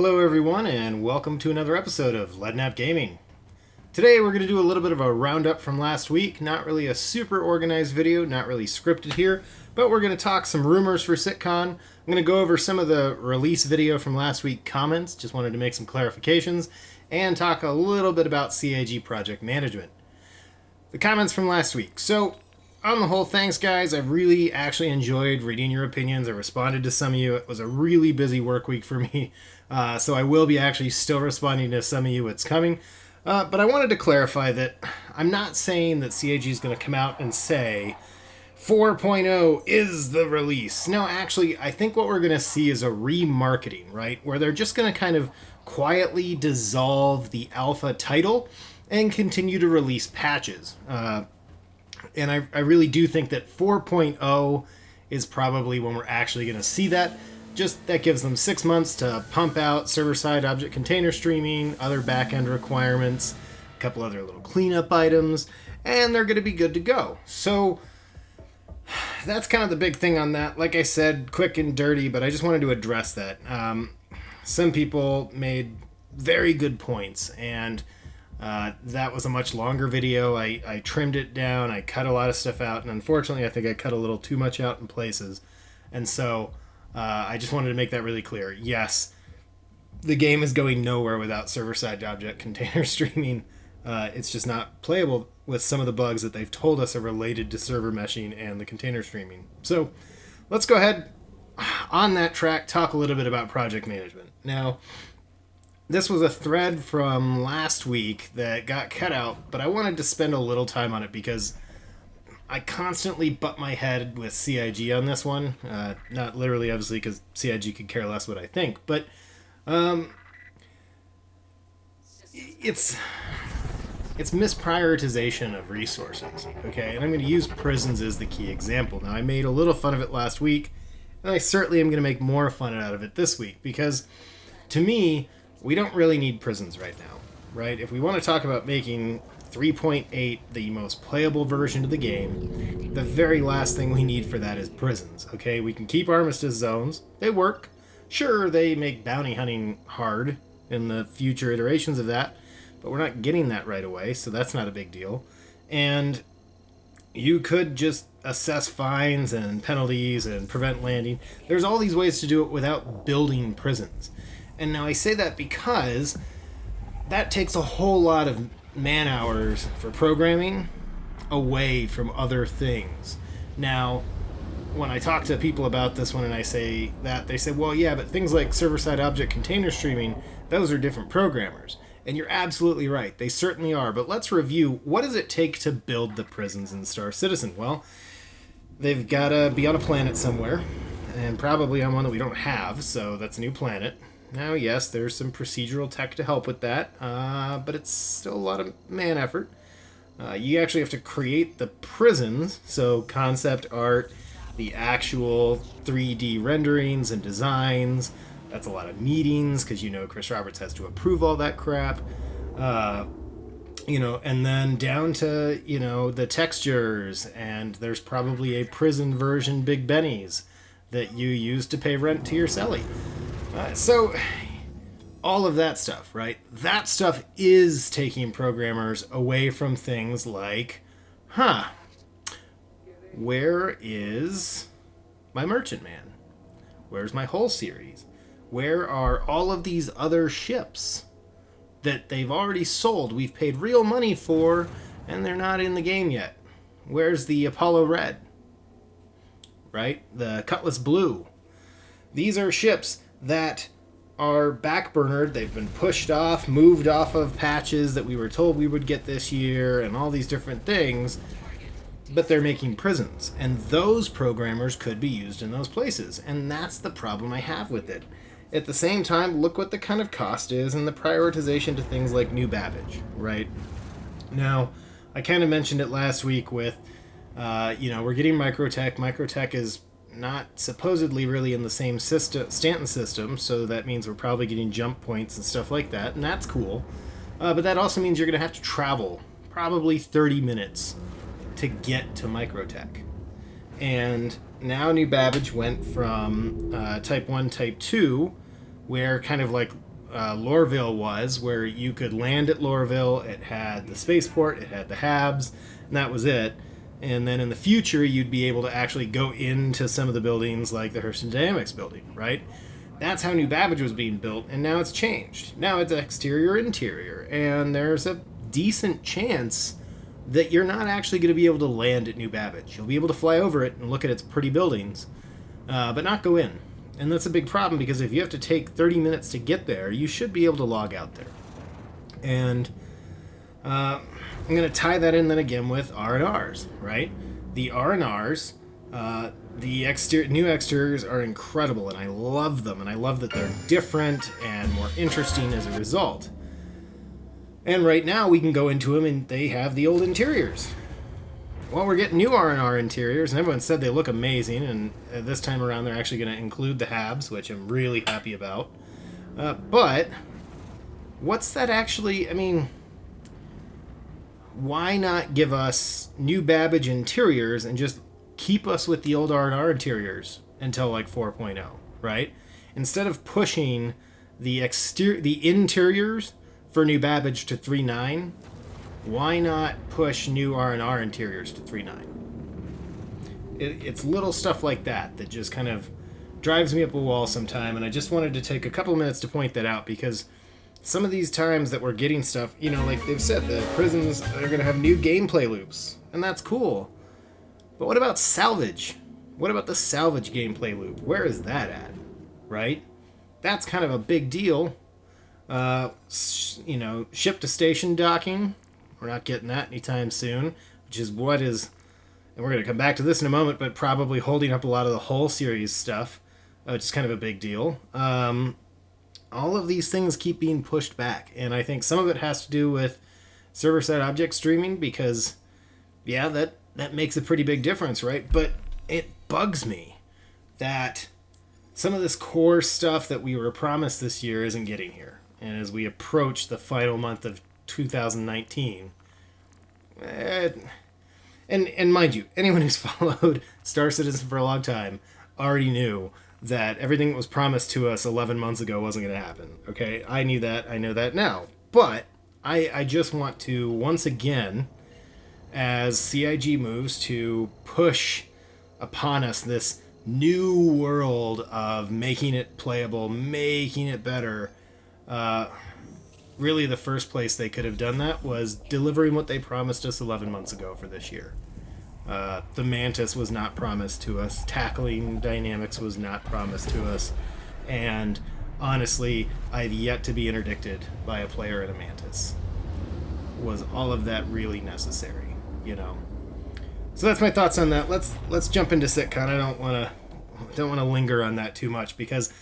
Hello everyone and welcome to another episode of Leadnap Gaming. Today we're going to do a little bit of a roundup from last week. Not really a super organized video, not really scripted here, but we're going to talk some rumors for CitCon. I'm going to go over some of the release video from last week comments, just wanted to make some clarifications, and talk a little bit about CIG project management. The comments from last week. So, on the whole, thanks guys. I really actually enjoyed reading your opinions. I responded to some of you. It was a really busy work week for me. So I will be actually still responding to some of you. It's coming. But I wanted to clarify that I'm not saying that CIG is going to come out and say 4.0 is the release. No, actually, I think what we're going to see is a remarketing, right? Where they're just going to kind of quietly dissolve the alpha title and continue to release patches. And I really do think that 4.0 is probably when we're actually going to see that. Just that gives them 6 months to pump out server-side object container streaming, other back-end requirements, a couple other little cleanup items, and they're going to be good to go. So that's kind of the big thing on that. Like I said, quick and dirty, but I just wanted to address that. Some people made very good points, and that was a much longer video. I trimmed it down, I cut a lot of stuff out, and unfortunately I think I cut a little too much out in places. And so I just wanted to make that really clear. Yes, the game is going nowhere without server-side object container streaming. It's just not playable with some of the bugs that they've told us are related to server meshing and the container streaming. So let's go ahead on that track, talk a little bit about project management. Now, this was a thread from last week that got cut out, but I wanted to spend a little time on it because I constantly butt my head with CIG on this one. Not literally, obviously, because CIG could care less what I think, but it's misprioritization of resources, okay? And I'm going to use prisons as the key example. Now, I made a little fun of it last week, and I certainly am going to make more fun out of it this week, because to me, we don't really need prisons right now, right? If we want to talk about making 3.8 the most playable version of the game, the very last thing we need for that is prisons, okay? We can keep armistice zones. They work. Sure, they make bounty hunting hard in the future iterations of that, but we're not getting that right away, so that's not a big deal. And you could just assess fines and penalties and prevent landing. There's all these ways to do it without building prisons. And now I say that because that takes a whole lot of man hours for programming away from other things. Now, when I talk to people about this one and I say that, they say, well, yeah, but things like server-side object container streaming, those are different programmers. And you're absolutely right. They certainly are. But let's review, what does it take to build the prisons in Star Citizen? Well, they've got to be on a planet somewhere, and probably on one that we don't have, so that's a new planet. Now, yes, there's some procedural tech to help with that, but it's still a lot of man effort. You actually have to create the prisons, so concept art, the actual 3D renderings and designs. That's a lot of meetings, because Chris Roberts has to approve all that crap. And then down to, the textures, and there's probably a prison version Big Benny's that you use to pay rent to your celly. So, all of that stuff, right? That stuff is taking programmers away from things like, where is my Merchant Man? Where's my Hull series? Where are all of these other ships that they've already sold, we've paid real money for, and they're not in the game yet? Where's the Apollo Red? Right? The Cutlass Blue. These are ships that are backburnered. They've been pushed off, moved off of patches that we were told we would get this year, and all these different things, but they're making prisons, and those programmers could be used in those places, and that's the problem I have with it. At the same time, look what the kind of cost is and the prioritization to things like New Babbage, right? Now, I kind of mentioned it last week with, we're getting Microtech. Microtech is not supposedly really in the same Stanton system, so that means we're probably getting jump points and stuff like that, and that's cool. But that also means you're going to have to travel probably 30 minutes to get to Microtech. And now New Babbage went from Type 1, Type 2, where kind of like Lorville was, where you could land at Lorville. It had the spaceport, it had the Habs, and that was it. And then in the future, you'd be able to actually go into some of the buildings, like the Hurston Dynamics building, right? That's how New Babbage was being built, and now it's changed. Now it's exterior, interior, and there's a decent chance that you're not actually going to be able to land at New Babbage. You'll be able to fly over it and look at its pretty buildings, but not go in. And that's a big problem, because if you have to take 30 minutes to get there, you should be able to log out there. And I'm going to tie that in then again with R&Rs, right? The R&Rs, the new exteriors are incredible, and I love them, and I love that they're different and more interesting as a result. And right now we can go into them, and they have the old interiors. Well, we're getting new R&R interiors, and everyone said they look amazing, and this time around they're actually going to include the Habs, which I'm really happy about. But what's that actually... I mean, why not give us New Babbage interiors and just keep us with the old R&R interiors until like 4.0, right? Instead of pushing the interiors for New Babbage to 3.9, why not push new R&R interiors to 3.9? It's little stuff like that that just kind of drives me up a wall sometime, and I just wanted to take a couple of minutes to point that out, because some of these times that we're getting stuff, you know, like they've said, the prisons are going to have new gameplay loops, and that's cool. But what about salvage? What about the salvage gameplay loop? Where is that at, right? That's kind of a big deal. You know, ship-to-station docking, we're not getting that anytime soon, which is what is, and we're going to come back to this in a moment, but probably holding up a lot of the whole series stuff, which is kind of a big deal. All of these things keep being pushed back, and I think some of it has to do with server-side object streaming, because, yeah, that makes a pretty big difference, right? But it bugs me that some of this core stuff that we were promised this year isn't getting here. And as we approach the final month of 2019, and mind you, anyone who's followed Star Citizen for a long time already knew that everything that was promised to us 11 months ago wasn't going to happen. Okay, I knew that. I know that now. But I just want to, once again, as CIG moves to push upon us this new world of making it playable, making it better, really the first place they could have done that was delivering what they promised us 11 months ago for this year. The Mantis was not promised to us. Tackling dynamics was not promised to us. And honestly, I've yet to be interdicted by a player in a Mantis. Was all of that really necessary, you know? So that's my thoughts on that. Let's jump into CitCon. I don't want to linger on that too much, because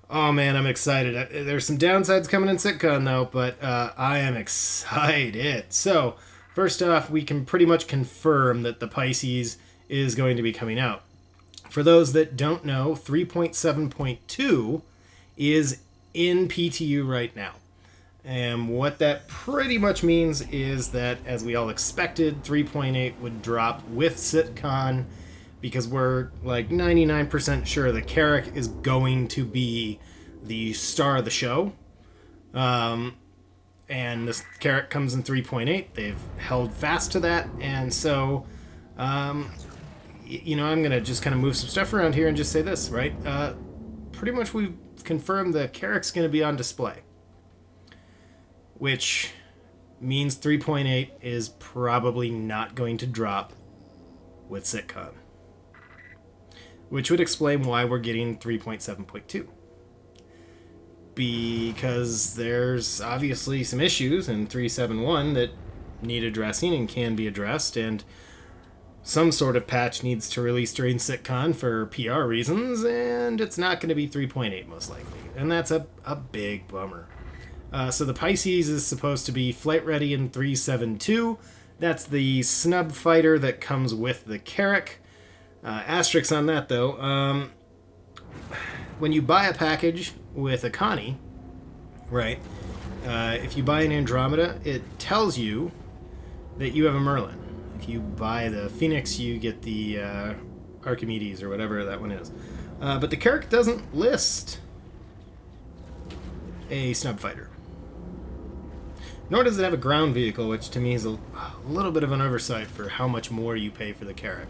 oh man, I'm excited. There's some downsides coming in CitCon though, but I am excited. So first off, we can pretty much confirm that the Pisces is going to be coming out. For those that don't know, 3.7.2 is in PTU right now. And what that pretty much means is that, as we all expected, 3.8 would drop with CitCon, because we're like 99% sure the Carrack is going to be the star of the show. And this Carrack comes in 3.8. They've held fast to that. And so, you know, I'm going to just kind of move some stuff around here and just say this, right? Pretty much we've confirmed the Carrack's going to be on display, which means 3.8 is probably not going to drop with CitCon, which would explain why we're getting 3.7.2. Because there's obviously some issues in 3.7.1 that need addressing and can be addressed, and some sort of patch needs to release during CitCon for PR reasons, and it's not going to be 3.8 most likely. And that's a big bummer. So the Pisces is supposed to be flight ready in 3.7.2. That's the snub fighter that comes with the Carrack. Asterisks on that, though. When you buy a package with a Connie, right, if you buy an Andromeda, it tells you that you have a Merlin. If you buy the Phoenix, you get the Archimedes, or whatever that one is. But the Carrack doesn't list a snub fighter. Nor does it have a ground vehicle, which to me is a little bit of an oversight for how much more you pay for the Carrack.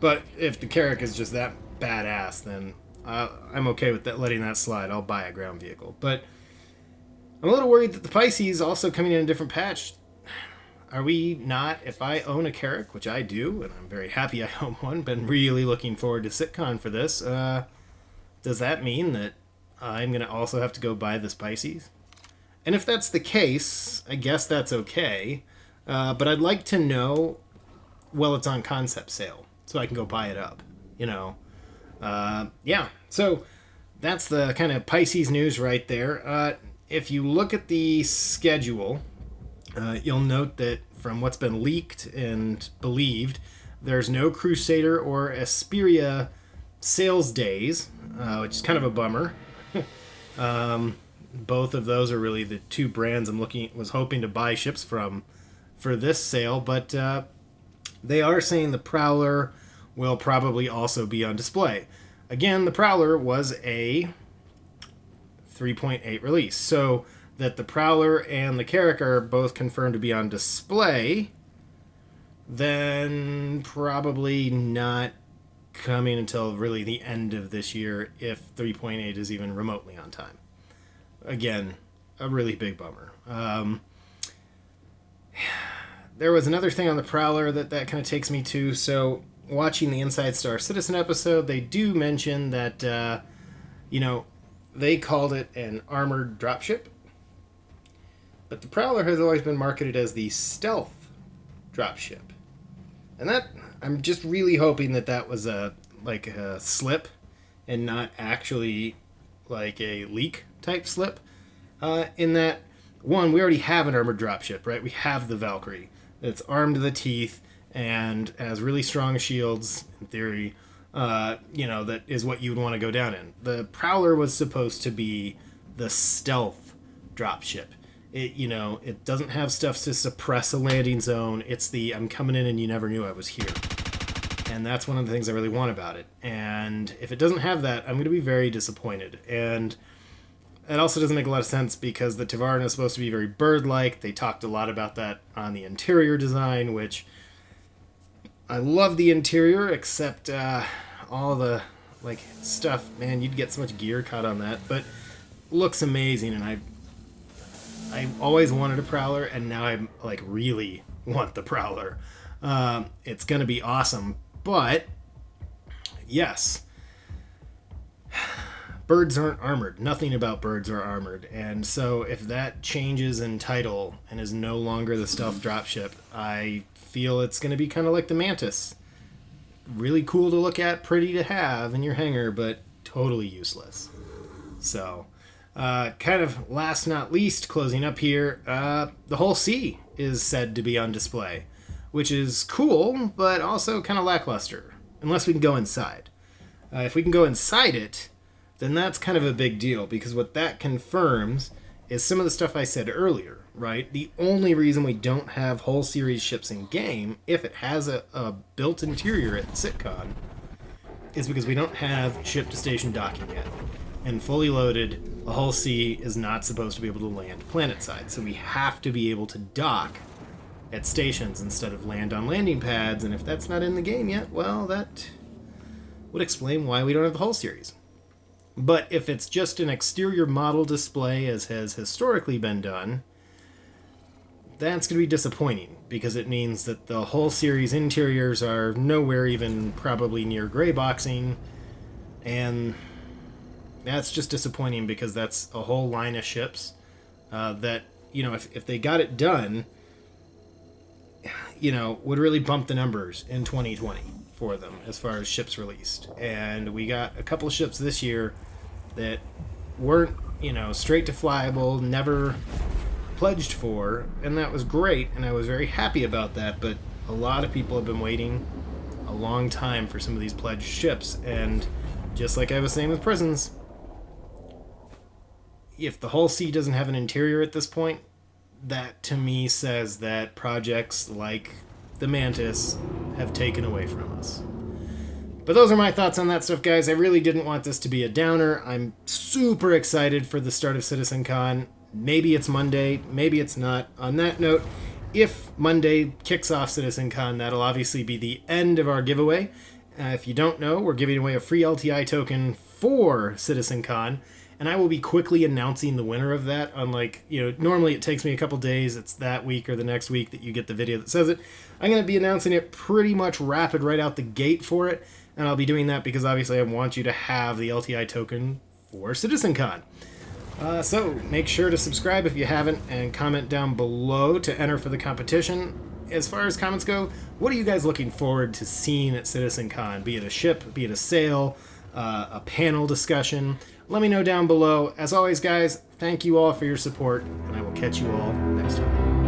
But if the Carrack is just that badass, then I'm okay with that, letting that slide. I'll buy a ground vehicle. But I'm a little worried that the Pisces also coming in a different patch. Are we not, if I own a Carrack, which I do, and I'm very happy I own one, been really looking forward to CitCon for this, does that mean that I'm going to also have to go buy this Pisces? And if that's the case, I guess that's okay. But I'd like to know, well, it's on concept sale, so I can go buy it up, you know. Yeah, so that's the kind of Pisces news right there. If you look at the schedule, you'll note that from what's been leaked and believed, there's no Crusader or Asperia sales days, which is kind of a bummer. Both of those are really the two brands was hoping to buy ships from for this sale, but they are saying the Prowler will probably also be on display. Again, the Prowler was a 3.8 release, so that the Prowler and the Carrack are both confirmed to be on display, then probably not coming until really the end of this year, if 3.8 is even remotely on time. Again, a really big bummer. There was another thing on the Prowler that kind of takes me to. So, watching the Inside Star Citizen episode, they do mention that, they called it an armored dropship. But the Prowler has always been marketed as the stealth dropship. And that, I'm just really hoping that was a slip and not actually like a leak type slip. In that, one, we already have an armored dropship, right? We have the Valkyrie. It's armed to the teeth and has really strong shields, in theory. That is what you would want to go down in. The Prowler was supposed to be the stealth dropship. It doesn't have stuff to suppress a landing zone. It's the I'm coming in and you never knew I was here. And that's one of the things I really want about it. And if it doesn't have that, I'm going to be very disappointed. And it also doesn't make a lot of sense because the Tavarna is supposed to be very bird-like. They talked a lot about that on the interior design, which I love the interior, except all the stuff. Man, you'd get so much gear caught on that, but looks amazing. And I always wanted a Prowler, and now I really want the Prowler. It's gonna be awesome, but yes. Birds aren't armored. Nothing about birds are armored. And so if that changes in title and is no longer the stealth dropship, I feel it's going to be kind of like the Mantis. Really cool to look at, pretty to have in your hangar, but totally useless. So, kind of last not least, closing up here, the whole sea is said to be on display, which is cool, but also kind of lackluster, unless we can go inside. If we can go inside it, then that's kind of a big deal, because what that confirms is some of the stuff I said earlier, right? The only reason we don't have whole series ships in game, if it has a built interior at CitCon, is because we don't have ship-to-station docking yet. And fully loaded, a hull C is not supposed to be able to land planet-side, so we have to be able to dock at stations instead of land on landing pads, and if that's not in the game yet, well, that would explain why we don't have the whole series. But if it's just an exterior model display, as has historically been done, that's going to be disappointing, because it means that the whole series interiors are nowhere even probably near gray boxing, and that's just disappointing, because that's a whole line of ships that, if they got it done, would really bump the numbers in 2020 for them as far as ships released. And we got a couple of ships this year that weren't, straight to flyable, never pledged for, and that was great, and I was very happy about that, but a lot of people have been waiting a long time for some of these pledged ships, and just like I was saying with prisons, if the whole sea doesn't have an interior at this point, that to me says that projects like the Mantis have taken away from us. But those are my thoughts on that stuff, guys. I really didn't want this to be a downer. I'm super excited for the start of CitizenCon. Maybe it's Monday, maybe it's not. On that note, if Monday kicks off CitizenCon, that'll obviously be the end of our giveaway. If you don't know, we're giving away a free LTI token for CitizenCon, and I will be quickly announcing the winner of that. Unlike, normally it takes me a couple days. It's that week or the next week that you get the video that says it. I'm going to be announcing it pretty much rapid right out the gate for it, and I'll be doing that because obviously I want you to have the LTI token for CitizenCon. So make sure to subscribe if you haven't, and comment down below to enter for the competition. As far as comments go, what are you guys looking forward to seeing at CitizenCon? Be it a ship, be it a sail, a panel discussion. Let me know down below. As always, guys, thank you all for your support, and I will catch you all next time.